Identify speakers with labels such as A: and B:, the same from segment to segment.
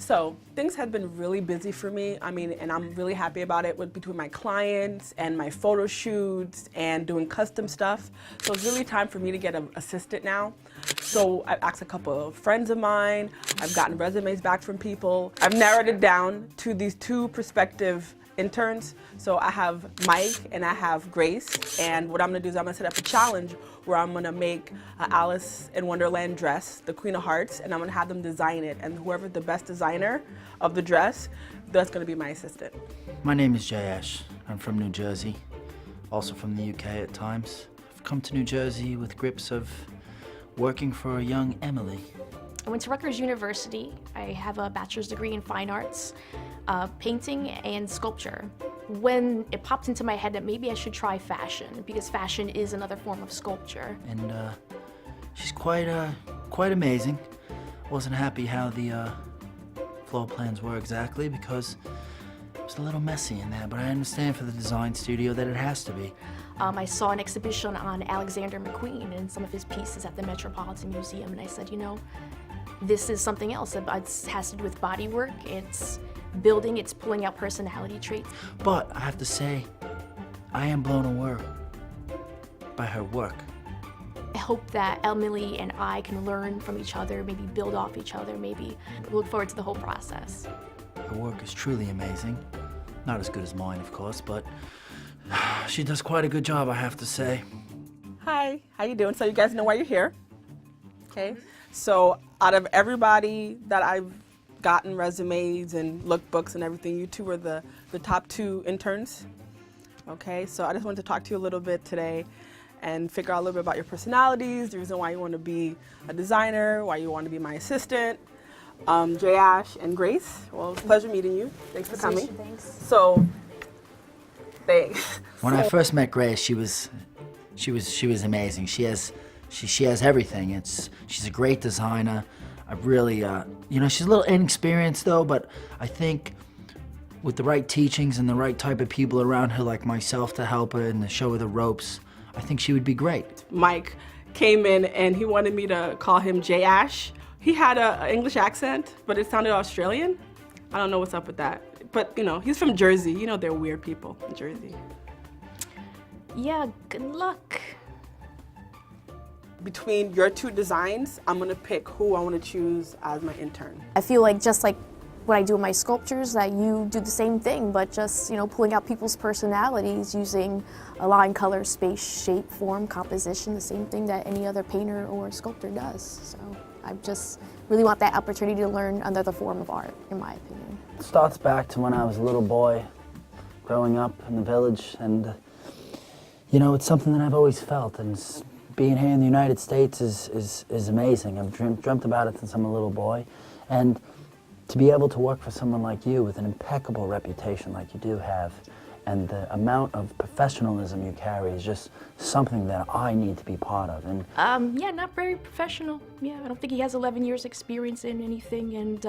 A: So things have been really busy for me. I mean, and I'm really happy about it between my clients and my photo shoots and doing custom stuff. So it's really time for me to get an assistant now. So I've asked a couple of friends of mine. I've gotten resumes back from people. I've narrowed it down to these 2 prospective interns. So I have Mike and I have Grace, and what I'm gonna do is I'm gonna set up a challenge where I'm gonna make an Alice in Wonderland dress, the Queen of Hearts, and I'm gonna have them design it, and whoever the best designer of the dress, that's gonna be my assistant.
B: My name is Jayesh. I'm from New Jersey, also from the UK at times. I've come to New Jersey with grips of working for a young Emilie.
C: I went to Rutgers University. I have a bachelor's degree in fine arts, painting and sculpture. When it popped into my head that maybe I should try fashion, because fashion is another form of sculpture.
B: And she's quite amazing. Wasn't happy how the floor plans were exactly because it was a little messy in there, but I understand for the design studio that it has to be.
C: I saw an exhibition on Alexander McQueen and some of his pieces at the Metropolitan Museum, and I said, you know, this is something else. It has to do with body work, it's building, it's pulling out personality traits.
B: But I have to say, I am blown away by her work.
C: I hope that Emilie and I can learn from each other, maybe build off each other, maybe look forward to the whole process.
B: Her work is truly amazing. Not as good as mine, of course, but she does quite a good job, I have to say.
A: Hi, how you doing? So you guys know why you're here, okay? So out of everybody that I've gotten resumes and lookbooks and everything, you 2 were the top 2 interns, okay? So I just wanted to talk to you a little bit today and figure out a little bit about your personalities, the reason why you want to be a designer, why you want to be my assistant. Jayesh and Grace, well, pleasure meeting you. Thanks for coming.
C: Thanks.
A: So, thanks.
B: When I first met Grace, she was amazing. She has everything. She's a great designer. I really, you know, she's a little inexperienced though, but I think with the right teachings and the right type of people around her like myself to help her and to show her the ropes, I think she would be great.
A: Mike came in and he wanted me to call him Jayesh. He had an English accent, but it sounded Australian. I don't know what's up with that. But, you know, he's from Jersey. You know they're weird people in Jersey.
C: Yeah, good luck.
A: Between your 2 designs, I'm gonna pick who I wanna choose as my intern.
C: I feel like just like what I do in my sculptures, that you do the same thing, but just, you know, pulling out people's personalities using a line, color, space, shape, form, composition, the same thing that any other painter or sculptor does. So I just really want that opportunity to learn another form of art, in my opinion.
B: It starts back to when I was a little boy, growing up in the village, and you know, it's something that I've always felt, and being here in the United States is amazing. I've dreamt about it since I'm a little boy, and to be able to work for someone like you with an impeccable reputation like you do have, and the amount of professionalism you carry is just something that I need to be part of. And
C: yeah, not very professional. Yeah, I don't think he has 11 years experience in anything, and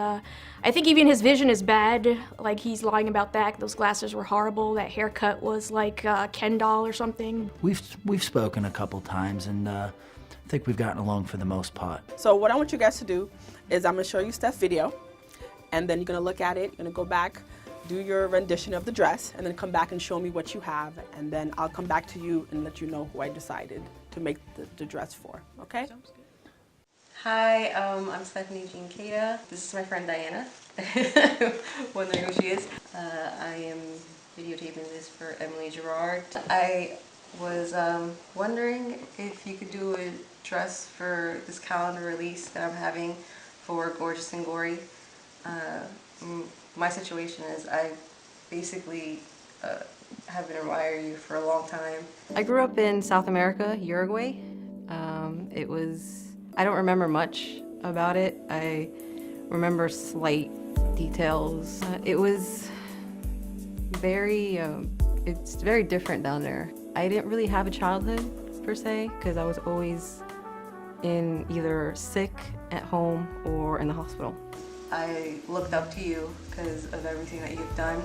C: I think even his vision is bad. Like, he's lying about that. Those glasses were horrible. That haircut was like Ken doll or something.
B: We've spoken a couple times, and I think we've gotten along for the most part.
A: So what I want you guys to do is I'm gonna show you Steph's video, and then you're gonna look at it, you're gonna go back, do your rendition of the dress, and then come back and show me what you have, and then I'll come back to you and let you know who I decided to make the dress for, okay?
D: Hi, I'm Stephanie Jean Cada. This is my friend Diana, wondering who she is. I am videotaping this for Emilie Jerard. I was wondering if you could do a dress for this calendar release that I'm having for Gorgeous and Gory. My situation is I basically have been admiring you for a long time.
E: I grew up in South America, Uruguay. I don't remember much about it. I remember slight details. It was it's very different down there. I didn't really have a childhood per se, because I was always in either sick at home or in the hospital.
D: I looked up to you because of everything that you've done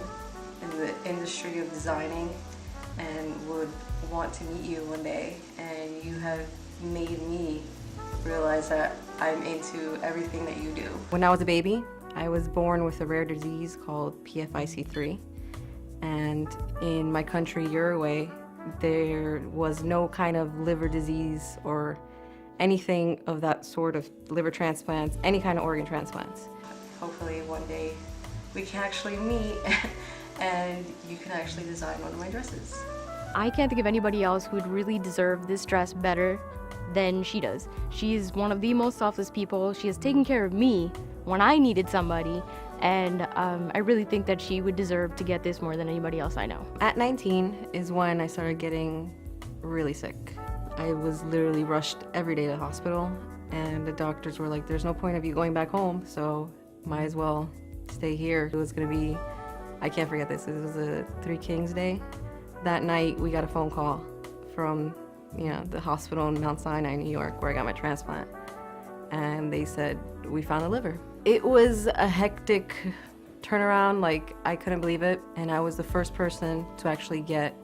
D: in the industry of designing, and would want to meet you one day, and you have made me realize that I'm into everything that you do.
E: When I was a baby, I was born with a rare disease called PFIC3, and in my country, Uruguay, there was no kind of liver disease or anything of that sort of liver transplants, any kind of organ transplants.
D: Hopefully one day we can actually meet and you can actually design one of my dresses.
F: I can't think of anybody else who would really deserve this dress better than she does. She's one of the most selfless people. She has taken care of me when I needed somebody, and I really think that she would deserve to get this more than anybody else I know.
E: At 19 is when I started getting really sick. I was literally rushed every day to the hospital, and the doctors were like, there's no point of you going back home, so might as well stay here. It was gonna be, I can't forget this, it was a Three Kings Day. That night we got a phone call from the hospital in Mount Sinai, New York, where I got my transplant. And they said, we found a liver. It was a hectic turnaround, like I couldn't believe it. And I was the first person to actually get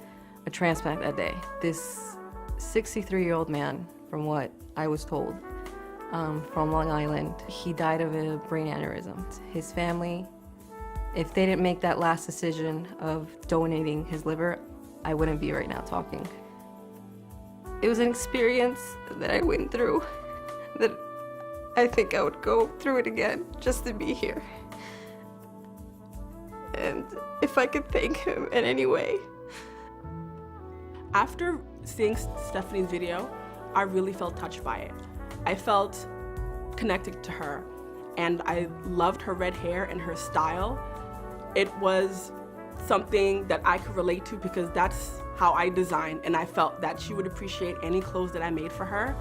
E: a transplant that day. This 63-year-old man, from what I was told, from Long Island, he died of a brain aneurysm. His family, if they didn't make that last decision of donating his liver, I wouldn't be right now talking. It was an experience that I went through that I think I would go through it again just to be here. And if I could thank him in any way.
A: After seeing Stephanie's video, I really felt touched by it. I felt connected to her, and I loved her red hair and her style. It was something that I could relate to because that's how I design, and I felt that she would appreciate any clothes that I made for her,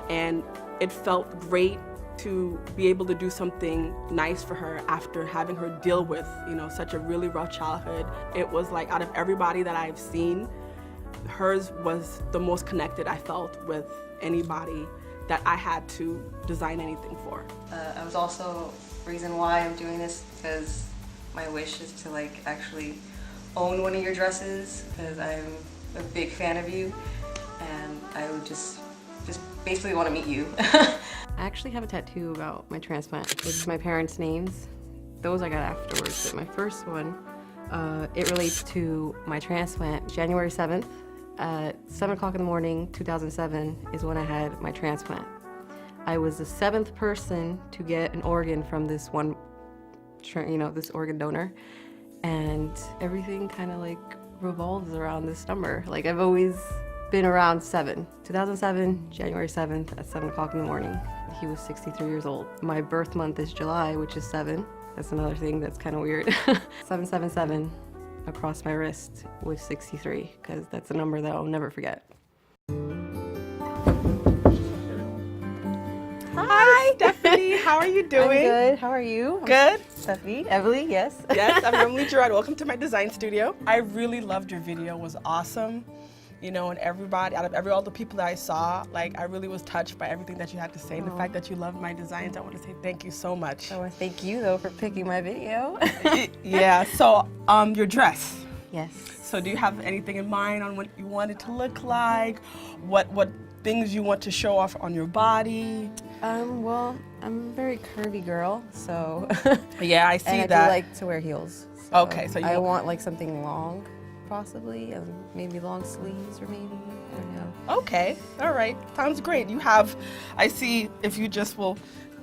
A: and it felt great to be able to do something nice for her after having her deal with, such a really rough childhood. It was like, out of everybody that I've seen, hers was the most connected I felt with anybody that I had to design anything for.
D: I was also, reason why I'm doing this, because my wish is to actually own one of your dresses, because I'm a big fan of you, and I would just basically want to meet you.
E: I actually have a tattoo about my transplant. It's my parents' names. Those I got afterwards, but my first one, it relates to my transplant. January 7th at 7 o'clock in the morning, 2007 is when I had my transplant. I was the 7th person to get an organ from this one, this organ donor, and everything kind of revolves around this number. I've always been around 7. 2007, January 7th at 7 o'clock in the morning. He was 63 years old. My birth month is July, which is 7. That's another thing that's kind of weird. 777 across my wrist with 63, because that's a number that I'll never forget.
A: Hi, Stephanie. How are you doing?
E: I'm good. How are you?
A: Good.
E: Stephanie. Emilie, yes.
A: Yes, I'm Emilie Jerard. Welcome to my design studio. I really loved your video. It was awesome. And everybody, out of all the people that I saw, I really was touched by everything that you had to say. And the fact that you loved my designs, I want to say thank you so much.
E: I want to thank you, though, for picking my video.
A: Yeah, so your dress.
E: Yes.
A: So do you have anything in mind on what you want it to look like? What things you want to show off on your body?
E: Well, I'm a very curvy girl, so.
A: Yeah, I see
E: and
A: that.
E: I do like to wear heels. So
A: Okay, so
E: I want something long, possibly, and maybe long sleeves, or maybe, I don't know.
A: Okay, all right, sounds great. You have, I see, if you just will,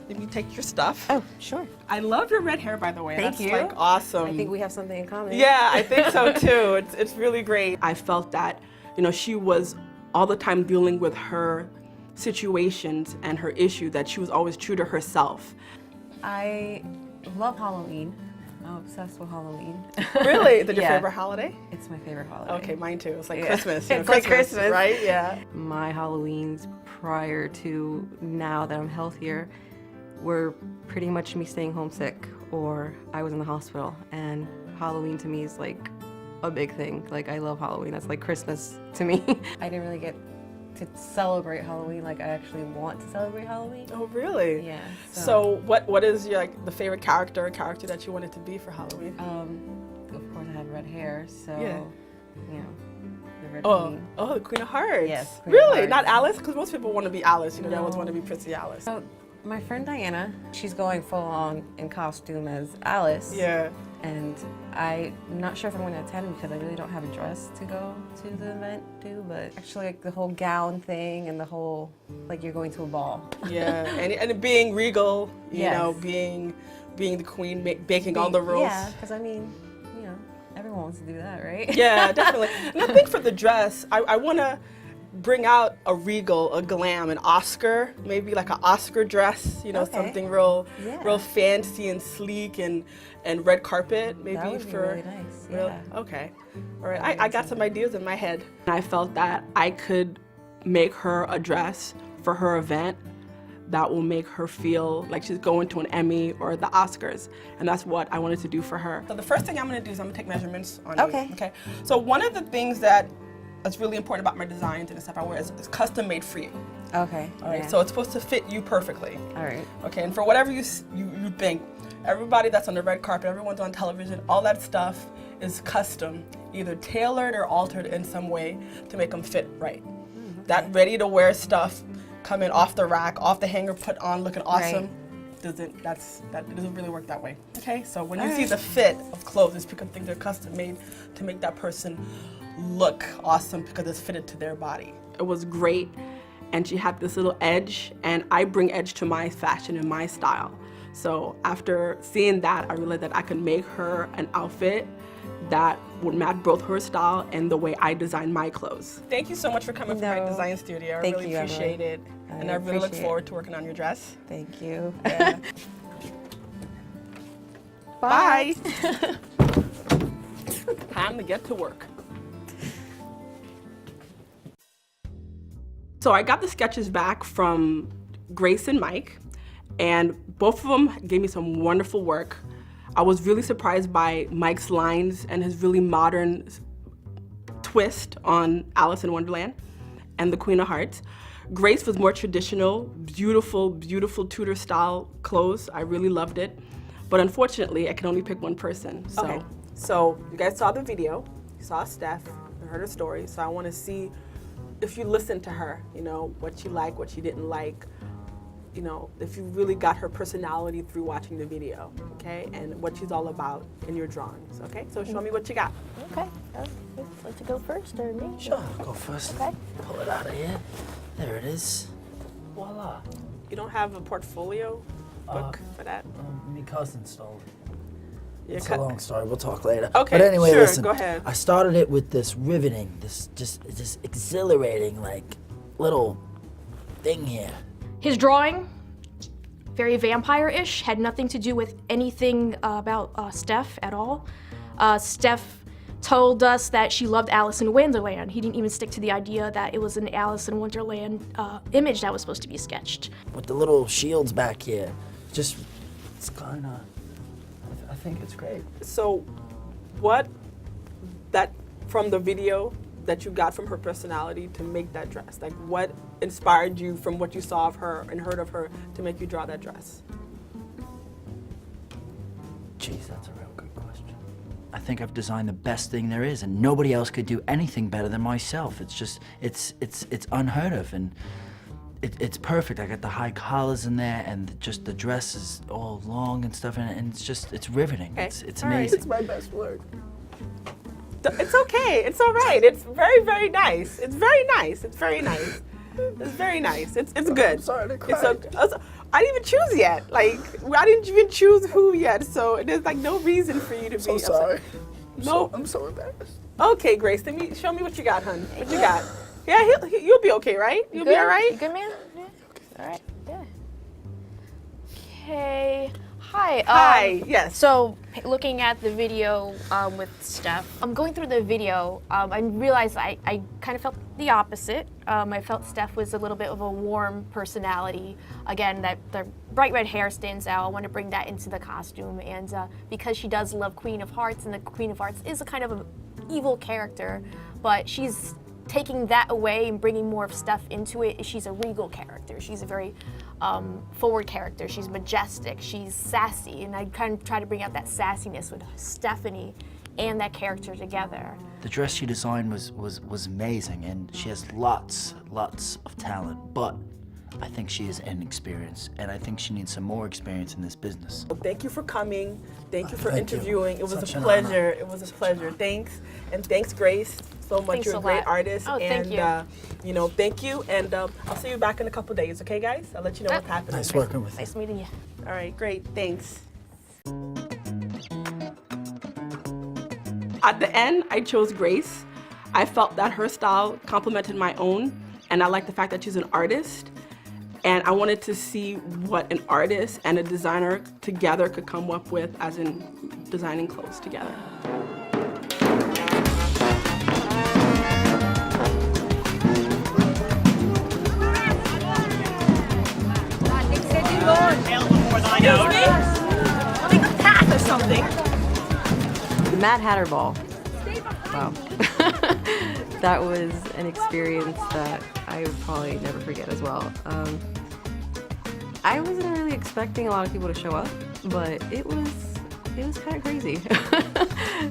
A: let me take your stuff.
E: Oh, sure.
A: I love your red hair, by the way.
E: Thank
A: That's
E: you.
A: Awesome.
E: I think we have something in common.
A: Yeah, I think so too. It's really great. I felt that, she was all the time dealing with her situations and her issue, that she was always true to herself.
E: I love Halloween. I'm obsessed with Halloween.
A: Really? Is it your
E: Yeah.
A: favorite holiday?
E: It's my favorite holiday.
A: Okay, mine too. It's like
E: Yeah.
A: Christmas.
E: It's like Christmas.
A: Right? Yeah.
E: My Halloweens prior to now that I'm healthier were pretty much me staying home sick, or I was in the hospital, and Halloween to me is a big thing. I love Halloween. That's like Christmas to me. I didn't really get to celebrate Halloween like I actually want to celebrate Halloween.
A: Oh, really?
E: Yeah.
A: So what is your the favorite character that you wanted to be for Halloween?
E: Of course I have red hair, so
A: Yeah.
E: The Red
A: Oh,
E: Queen.
A: the Queen of Hearts.
E: Yes, Queen of
A: Really?
E: Hearts.
A: Not Alice? Because most people want to be Alice. They always
E: No.
A: want to be Prissy Alice.
E: So My friend Diana, she's going full on in costume as Alice.
A: Yeah.
E: And I'm not sure if I'm going to attend because I really don't have a dress to go to the event too, but actually like the whole gown thing and the whole, like you're going to a ball.
A: Yeah, and being regal, you
E: Yes.
A: know, being the queen, baking all the rules.
E: Yeah, because I mean, you know, everyone wants to do that, right?
A: Yeah, definitely. And I think for the dress, I want to bring out a regal, a glam, an Oscar, maybe like an Oscar dress, you know,
E: Okay.
A: something real
E: Yeah.
A: fancy and sleek and red carpet, maybe
E: That would be
A: for
E: really nice,
A: real.
E: yeah.
A: Okay. All right. I got some ideas in my head. I felt that I could make her a dress for her event that will make her feel like she's going to an Emmy or the Oscars. And that's what I wanted to do for her. So the first thing I'm gonna do is I'm gonna take measurements on
E: Okay.
A: you. Okay. So one of the things that's really important about my designs and the stuff I wear is it's custom made for you.
E: Okay.
A: All right.
E: yeah.
A: So it's supposed to fit you perfectly.
E: All right.
A: Okay. And for whatever you think, everybody that's on the red carpet, everyone's on television, all that stuff is custom, either tailored or altered in some way to make them fit right. That ready to wear stuff coming off the rack, off the hanger, put on, looking awesome. That doesn't really work that way. Okay, so when you see the fit of clothes, it's because things are custom made to make that person look awesome because it's fitted to their body. It was great, and she had this little edge, and I bring edge to my fashion and my style. So after seeing that, I realized that I could make her an outfit that would match both her style and the way I design my clothes. Thank you so much for coming to my design studio. I
E: Thank
A: really
E: you,
A: appreciate it. And I really look
E: appreciate it.
A: forward to working on your dress.
E: Thank you.
A: Yeah. Bye. Time to get to work. So I got the sketches back from Grace and Mike, and both of them gave me some wonderful work. I was really surprised by Mike's lines and his really modern twist on Alice in Wonderland and the Queen of Hearts. Grace was more traditional, beautiful, beautiful Tudor style clothes. I really loved it. But unfortunately, I can only pick one person. Okay, so you guys saw the video, you saw Steph, you heard her story, so I want to see if you listened to her, you know, what she liked, what she didn't like, you know, if you really got her personality through watching the video, okay, and what she's all about in your drawings, okay? So show me what you got.
C: Okay. Like to go first or me?
B: Sure, I'll go first.
C: Okay.
B: Pull it out of here. There it is. Voila.
A: You don't have a portfolio book for that?
B: My cousin stole it.
A: Yeah,
B: It's a long story. We'll talk later.
A: Okay,
B: But anyway,
A: sure,
B: listen.
A: go ahead.
B: I started it with this riveting, this just exhilarating, like little thing here.
C: His drawing, very vampire-ish, had nothing to do with anything about Steph at all. Steph told us that she loved Alice in Wonderland. He didn't even stick to the idea that it was an Alice in Wonderland image that was supposed to be sketched.
B: With the little shields back here. Just, it's kind of, I think it's great.
A: So what that, from the video that you got from her personality to make that dress, like what inspired you from what you saw of her and heard of her to make you draw that dress?
B: Geez, that's a real good question. I think I've designed the best thing there is, and nobody else could do anything better than myself. It's just, it's unheard of, and it's perfect. I got the high collars in there, and just the dress is all long and stuff, and it's just, it's riveting.
A: Okay.
B: It's
A: All right.
B: amazing.
A: It's my best work. It's okay. It's all right. It's very, very nice. It's very nice. It's very nice. It's very nice. It's good. I'm sorry to cry. I didn't even choose yet. Like, I didn't even choose who yet. So there's like no reason for you to be upset.
G: Sorry.
A: No.
G: I'm so embarrassed.
A: Okay, Grace. Show me what you got, hon. What you got? Yeah, you'll be okay, right? You'll be all right.
C: You good, man? Yeah. All right. Yeah. Okay. Hi.
A: Hi. Yes.
C: So, looking at the video with Steph, I'm going through the video. I realized I kind of felt the opposite. I felt Steph was a little bit of a warm personality. Again, that the bright red hair stands out. I want to bring that into the costume, and because she does love Queen of Hearts, and the Queen of Hearts is a kind of an evil character, but she's taking that away and bringing more of Steph into it. She's a regal character. She's a very forward character. She's majestic. She's sassy, and I kind of try to bring out that sassiness with Stephanie and that character together.
B: The dress she designed was amazing, and she has lots of talent, but I think she is inexperienced, and I think she needs some more experience in this business.
A: Well, thank you for coming. Thank you for
B: Thank you.
A: interviewing. It was
B: Such
A: a
B: an
A: pleasure.
B: honor.
A: It was a pleasure. Thanks. And thanks, Grace, so much.
C: Thanks
A: You're
C: a
A: a great
C: lot.
A: artist.
C: Oh, thank
A: and,
C: you.
A: you know, thank you. And I'll see you back in a couple days, okay, guys? I'll let you know what's happening.
B: Nice
A: okay?
B: working with you.
C: Nice meeting you.
A: All right, great. Thanks. At the end, I chose Grace. I felt that her style complemented my own, and I like the fact that she's an artist. And I wanted to see what an artist and a designer together could come up with, as in designing clothes together. Excuse me? Let me pass or something.
E: Mad Hatter Ball. Wow. That was an experience that I would probably never forget as well. I wasn't really expecting a lot of people to show up, but it was kind of crazy.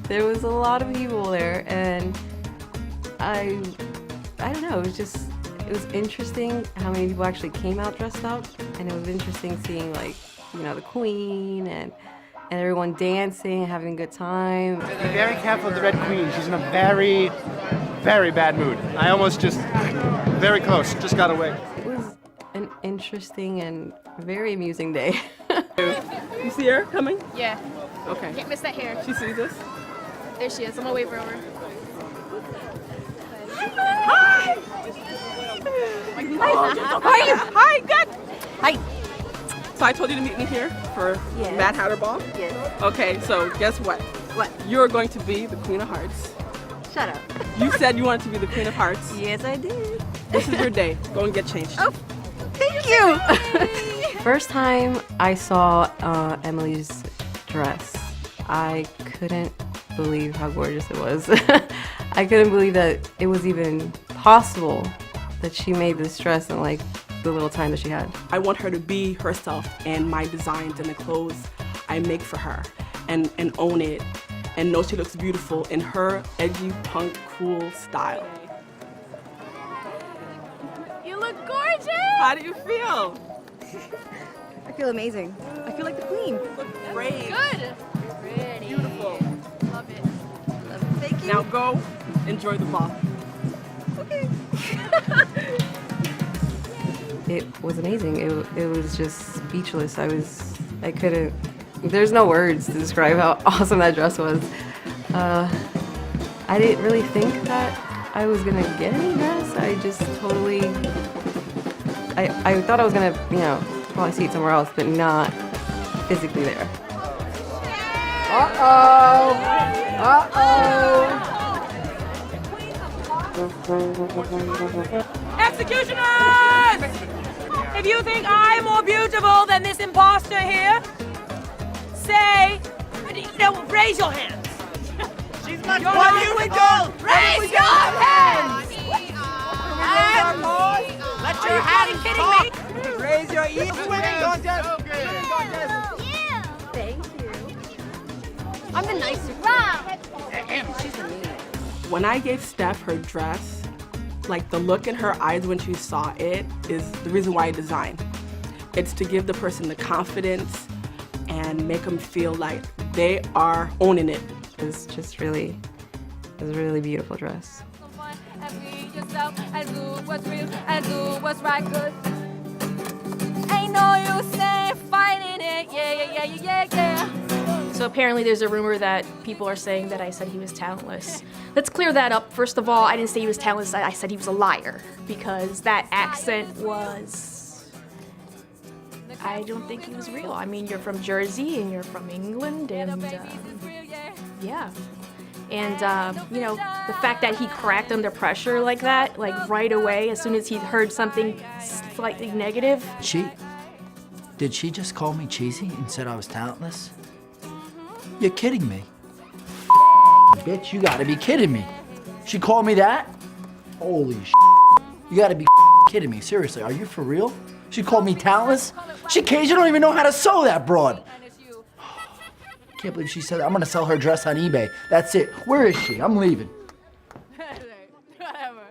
E: There was a lot of people there, and I don't know, it was interesting how many people actually came out dressed up, and it was interesting seeing, like, you know, the Queen and everyone dancing, having a good time.
G: Be very careful with the Red Queen. She's in a very, very bad mood. I almost just, very close, just got away.
E: It was an interesting and very amusing day.
A: You see her coming?
H: Yeah,
A: Okay.
H: can't miss that hair.
A: She sees us.
H: There she is. I'm gonna wave her over.
A: Hi! Hi! Hi, good!
E: Hi.
A: So I told you to meet me here for
E: Yes.
A: Mad Hatter Ball?
E: Yes.
A: Okay, so guess what?
E: What?
A: You're going to be the Queen of Hearts.
E: Shut up.
A: You said you wanted to be the Queen of Hearts.
E: Yes, I did.
A: This is your day. Go and get changed.
E: Oh, thank you. First time I saw Emilie's dress, I couldn't believe how gorgeous it was. I couldn't believe that it was even possible that she made this dress in like the little time that she had.
A: I want her to be herself and my designs and the clothes I make for her and own it and know she looks beautiful in her edgy, punk, cool style.
H: You look gorgeous!
A: How do you feel?
I: I feel amazing. I feel like the queen.
A: You look great.
H: Good. Pretty.
A: Beautiful.
H: Love it.
I: Thank you.
A: Now go enjoy the ball.
I: Okay.
E: It was amazing. It was just speechless. I couldn't, there's no words to describe how awesome that dress was. I didn't really think that I was gonna get any dress. I just totally, I thought I was gonna, you know, probably see it somewhere else, but not physically there.
G: Uh-oh! Uh-oh!
J: Executioners! If you think I'm more beautiful than this imposter here, say, raise your hands.
G: She's much
J: You're
G: more
J: not
G: beautiful!
J: Raise your hands!
G: Let
J: Are you fucking kidding me?
G: Raise your ears.
H: Thank you. I'm the nicest. Wow.
A: When I gave Steph her dress, like the look in her eyes when she saw it is the reason why I designed. It's to give the person the confidence and make them feel like they are owning it.
E: It was just really, it was a really beautiful dress.
H: And be yourself and do what's real and do what's right, good. Ain't no use in fighting it. Yeah.
C: So apparently there's a rumor that people are saying that I said he was talentless. Let's clear that up. First of all, I didn't say he was talentless, I said he was a liar, because that accent was... I don't think he was real. I mean, you're from Jersey and you're from England, and yeah. And, you know, the fact that he cracked under pressure like that, like right away, as soon as he heard something slightly negative.
B: Did she just call me cheesy and said I was talentless? You're kidding me. Bitch, you gotta be kidding me. She called me that? Holy You gotta be kidding me. Seriously, are you for real? She called me talentless? She don't even know how to sew, that broad. Can't believe she said that. I'm gonna sell her dress on eBay. That's it. Where is she? I'm leaving.
H: Whatever.